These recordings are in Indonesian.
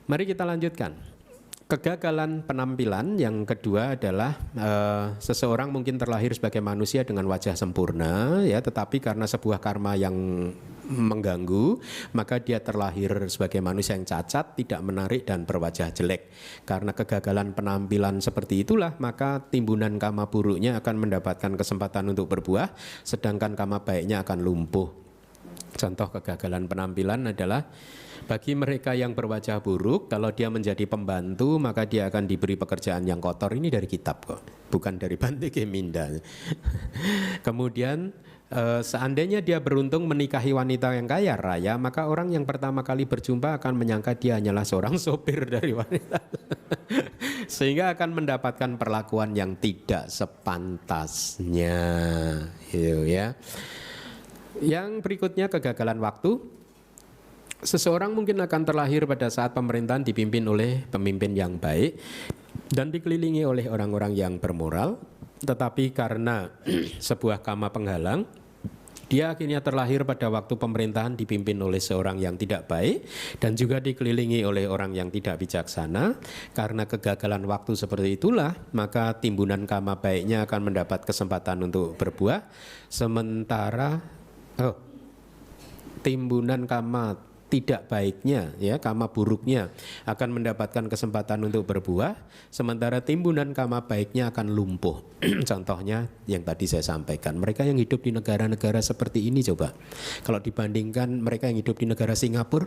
Mari kita lanjutkan. Kegagalan penampilan yang kedua adalah seseorang mungkin terlahir sebagai manusia dengan wajah sempurna, ya, tetapi karena sebuah karma yang mengganggu, maka dia terlahir sebagai manusia yang cacat, tidak menarik dan berwajah jelek. Karena kegagalan penampilan seperti itulah, maka timbunan karma buruknya akan mendapatkan kesempatan untuk berbuah, sedangkan karma baiknya akan lumpuh. Contoh kegagalan penampilan adalah bagi mereka yang berwajah buruk, kalau dia menjadi pembantu, maka dia akan diberi pekerjaan yang kotor. Ini dari kitab kok, bukan dari Bhante Keminda. Kemudian seandainya dia beruntung menikahi wanita yang kaya raya, maka orang yang pertama kali berjumpa akan menyangka dia hanyalah seorang sopir dari wanita. Sehingga akan mendapatkan perlakuan yang tidak sepantasnya, gitu ya. Yang berikutnya kegagalan waktu. Seseorang mungkin akan terlahir pada saat pemerintahan dipimpin oleh pemimpin yang baik dan dikelilingi oleh orang-orang yang bermoral, tetapi karena sebuah karma penghalang, dia akhirnya terlahir pada waktu pemerintahan dipimpin oleh seorang yang tidak baik dan juga dikelilingi oleh orang yang tidak bijaksana. Karena kegagalan waktu seperti itulah, maka timbunan karma baiknya akan mendapat kesempatan untuk berbuah, sementara timbunan karma tidak baiknya, ya, karma buruknya akan mendapatkan kesempatan untuk berbuah, sementara timbunan karma baiknya akan lumpuh. Contohnya yang tadi saya sampaikan, mereka yang hidup di negara-negara seperti ini, coba kalau dibandingkan mereka yang hidup di negara Singapura,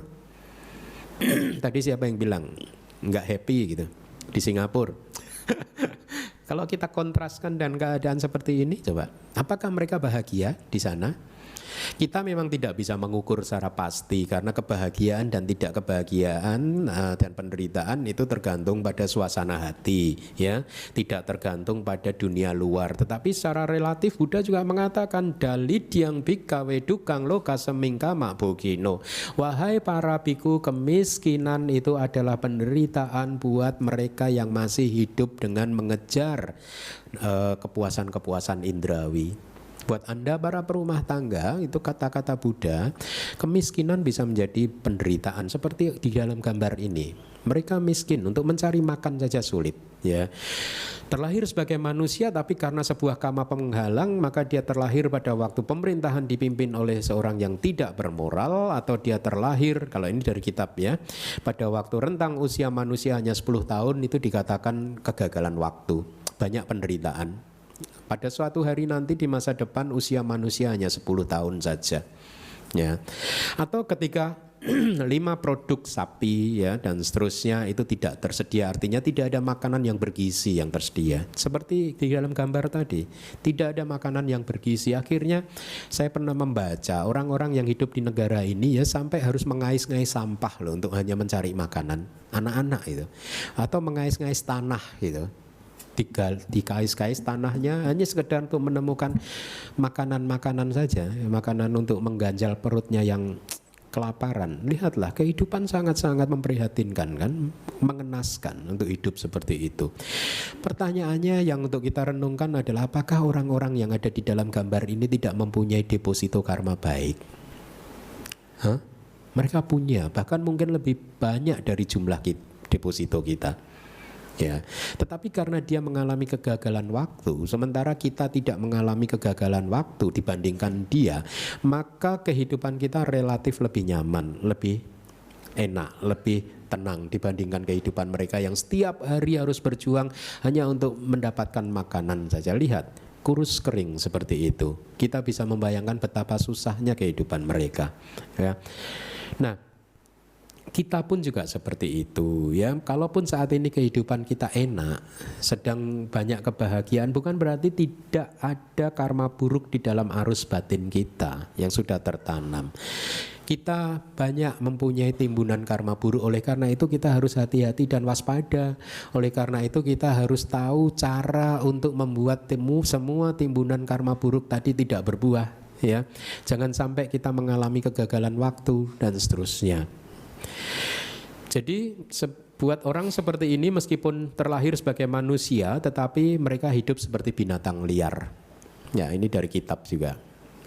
tadi siapa yang bilang nggak happy gitu di Singapura? Kalau kita kontraskan dan keadaan seperti ini, coba apakah mereka bahagia di sana? Kita memang tidak bisa mengukur secara pasti karena kebahagiaan dan tidak kebahagiaan dan penderitaan itu tergantung pada suasana hati, ya, tidak tergantung pada dunia luar. Tetapi secara relatif Buddha juga mengatakan dalidyang bhikkhave dukkang loka samingkama bhogino. Wahai para biku, kemiskinan itu adalah penderitaan buat mereka yang masih hidup dengan mengejar kepuasan-kepuasan indrawi. Buat Anda para perumah tangga, itu kata-kata Buddha, kemiskinan bisa menjadi penderitaan seperti di dalam gambar ini. Mereka miskin, untuk mencari makan saja sulit, ya. Terlahir sebagai manusia tapi karena sebuah karma penghalang, maka dia terlahir pada waktu pemerintahan dipimpin oleh seorang yang tidak bermoral, atau dia terlahir, kalau ini dari kitab, ya, pada waktu rentang usia manusia hanya 10 tahun, itu dikatakan kegagalan waktu, banyak penderitaan. Pada suatu hari nanti di masa depan usia manusia hanya 10 tahun saja, ya. Atau ketika 5 produk sapi, ya, dan seterusnya itu tidak tersedia, artinya tidak ada makanan yang bergizi yang tersedia. Seperti di dalam gambar tadi, tidak ada makanan yang bergizi. Akhirnya saya pernah membaca orang-orang yang hidup di negara ini, ya, sampai harus mengais-ngais sampah loh untuk hanya mencari makanan, anak-anak itu, atau mengais-ngais tanah gitu. Dikais-kais tanahnya hanya sekedar untuk menemukan makanan-makanan saja, makanan untuk mengganjal perutnya yang kelaparan. Lihatlah, kehidupan sangat-sangat memprihatinkan, kan, mengenaskan untuk hidup seperti itu. Pertanyaannya yang untuk kita renungkan adalah, apakah orang-orang yang ada di dalam gambar ini tidak mempunyai deposito karma baik? Mereka punya, bahkan mungkin lebih banyak dari jumlah deposito kita. Ya, tetapi karena dia mengalami kegagalan waktu, sementara kita tidak mengalami kegagalan waktu dibandingkan dia, maka kehidupan kita relatif lebih nyaman, lebih enak, lebih tenang dibandingkan kehidupan mereka yang setiap hari harus berjuang hanya untuk mendapatkan makanan saja. Lihat, kurus kering seperti itu. Kita bisa membayangkan betapa susahnya kehidupan mereka, ya. Nah, kita pun juga seperti itu, ya. Kalaupun saat ini kehidupan kita enak, sedang banyak kebahagiaan, bukan berarti tidak ada karma buruk di dalam arus batin kita yang sudah tertanam. Kita banyak mempunyai timbunan karma buruk, oleh karena itu kita harus hati-hati dan waspada. Oleh karena itu kita harus tahu cara untuk membuat semua timbunan karma buruk tadi tidak berbuah, ya. Jangan sampai kita mengalami kegagalan waktu dan seterusnya. Jadi buat orang seperti ini, meskipun terlahir sebagai manusia, tetapi mereka hidup seperti binatang liar. Ya, ini dari kitab juga.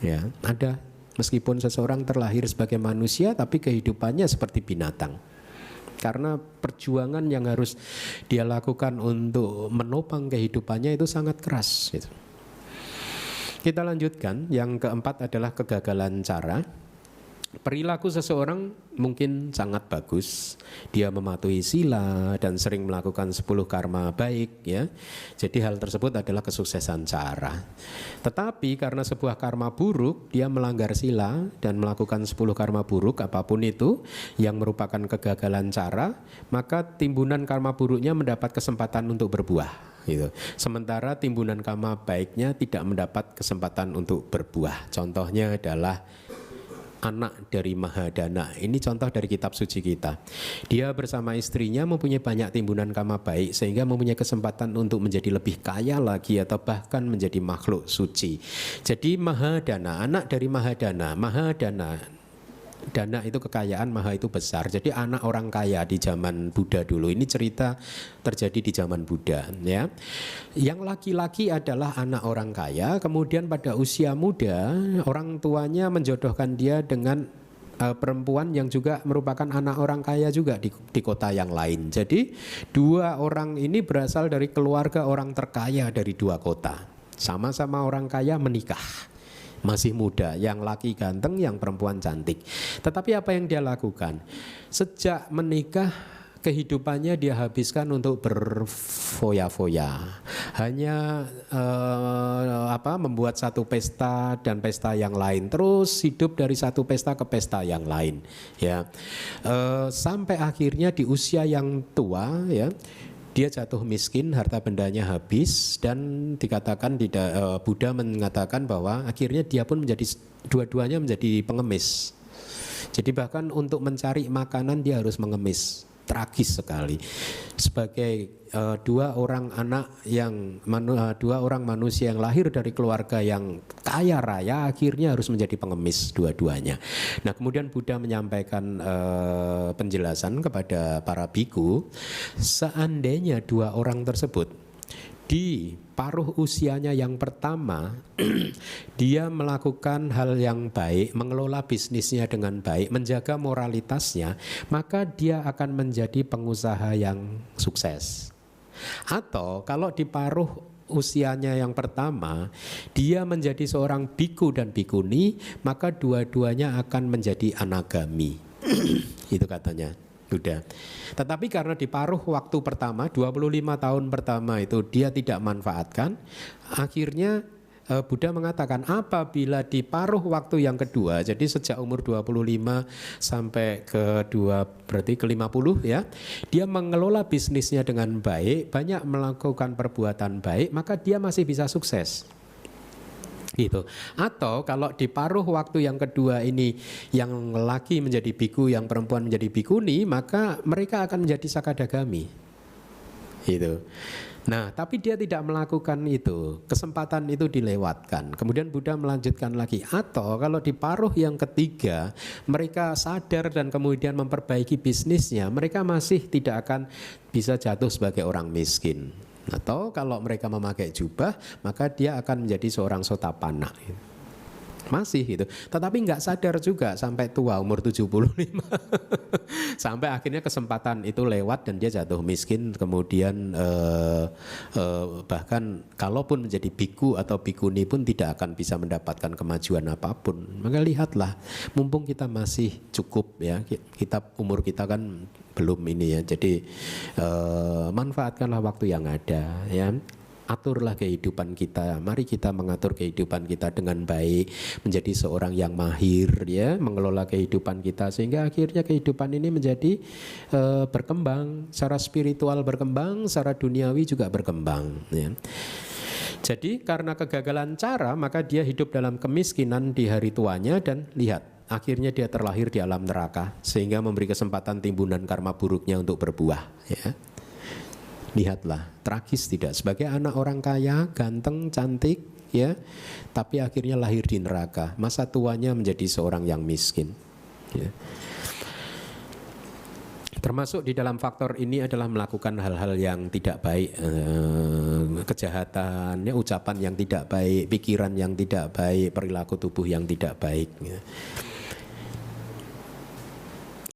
Ya, ada, meskipun seseorang terlahir sebagai manusia, tapi kehidupannya seperti binatang. karena perjuangan yang harus dia lakukan untuk menopang kehidupannya itu sangat keras gitu. Kita lanjutkan, yang keempat adalah kegagalan cara. Perilaku seseorang mungkin sangat bagus, dia mematuhi sila dan sering melakukan 10 karma baik ya. Jadi hal tersebut adalah kesuksesan cara. Tetapi karena sebuah karma buruk, dia melanggar sila dan melakukan 10 karma buruk apapun itu yang merupakan kegagalan cara, maka timbunan karma buruknya mendapat kesempatan untuk berbuah gitu. Sementara timbunan karma baiknya tidak mendapat kesempatan untuk berbuah. Contohnya adalah anak dari Mahadana. Ini contoh dari kitab suci kita. Dia bersama istrinya mempunyai banyak timbunan karma baik sehingga mempunyai kesempatan untuk menjadi lebih kaya lagi atau bahkan menjadi makhluk suci. Jadi Mahadana, anak dari Mahadana. Mahadana, dana itu kekayaan, maha itu besar. Jadi anak orang kaya di zaman Buddha dulu. Ini cerita terjadi di zaman Buddha ya. Yang laki-laki adalah anak orang kaya, kemudian pada usia muda orang tuanya menjodohkan dia dengan perempuan yang juga merupakan anak orang kaya juga di kota yang lain. Jadi dua orang ini berasal dari keluarga orang terkaya dari dua kota. Sama-sama orang kaya menikah. Masih muda, yang laki ganteng, yang perempuan cantik. Tetapi apa yang dia lakukan? Sejak menikah, kehidupannya dia habiskan untuk berfoya-foya. Hanya membuat satu pesta dan pesta yang lain. Terus hidup dari satu pesta ke pesta yang lain. Ya, sampai akhirnya di usia yang tua, ya. Dia jatuh miskin, harta bendanya habis, dan dikatakan Buddha mengatakan bahwa akhirnya dia pun dua-duanya menjadi pengemis. Jadi bahkan untuk mencari makanan dia harus mengemis. Tragis sekali. Sebagai dua orang manusia yang lahir dari keluarga yang kaya raya, akhirnya harus menjadi pengemis dua-duanya. Nah, kemudian Buddha menyampaikan penjelasan kepada para biku, seandainya dua orang tersebut di paruh usianya yang pertama dia melakukan hal yang baik, mengelola bisnisnya dengan baik, menjaga moralitasnya, maka dia akan menjadi pengusaha yang sukses. Atau kalau di paruh usianya yang pertama dia menjadi seorang biku dan bikuni, maka dua-duanya akan menjadi anagami. Itu katanya Buddha. Tetapi karena di paruh waktu pertama 25 tahun pertama itu dia tidak manfaatkan, akhirnya Buddha mengatakan apabila di paruh waktu yang kedua, jadi sejak umur 25 sampai berarti ke 50 ya, dia mengelola bisnisnya dengan baik, banyak melakukan perbuatan baik, maka dia masih bisa sukses. Gitu. Atau kalau di paruh waktu yang kedua ini yang laki menjadi biku, yang perempuan menjadi bikuni, maka mereka akan menjadi sakadagami. Gitu. Nah, tapi dia tidak melakukan itu, kesempatan itu dilewatkan. Kemudian Buddha melanjutkan lagi, atau kalau di paruh yang ketiga mereka sadar dan kemudian memperbaiki bisnisnya, mereka masih tidak akan bisa jatuh sebagai orang miskin. Atau kalau mereka memakai jubah, maka dia akan menjadi seorang sotapana. Masih gitu. Tetapi nggak sadar juga sampai tua umur 75. Sampai akhirnya kesempatan itu lewat dan dia jatuh miskin. Kemudian bahkan kalaupun menjadi biku atau bikuni pun tidak akan bisa mendapatkan kemajuan apapun. Maka lihatlah, mumpung kita masih cukup ya, umur kita kan belum ini ya. Jadi manfaatkanlah waktu yang ada ya. Aturlah kehidupan kita. Mari kita mengatur kehidupan kita dengan baik, menjadi seorang yang mahir ya, mengelola kehidupan kita sehingga akhirnya kehidupan ini menjadi berkembang, secara spiritual berkembang, secara duniawi juga berkembang ya. Jadi karena kegagalan cara, maka dia hidup dalam kemiskinan di hari tuanya, dan lihat, akhirnya dia terlahir di alam neraka sehingga memberi kesempatan timbunan karma buruknya untuk berbuah ya. Lihatlah, tragis tidak? Sebagai anak orang kaya, ganteng, cantik ya, tapi akhirnya lahir di neraka. Masa tuanya menjadi seorang yang miskin ya. Termasuk di dalam faktor ini adalah melakukan hal-hal yang tidak baik, kejahatan, ya, ucapan yang tidak baik, pikiran yang tidak baik, perilaku tubuh yang tidak baik ya.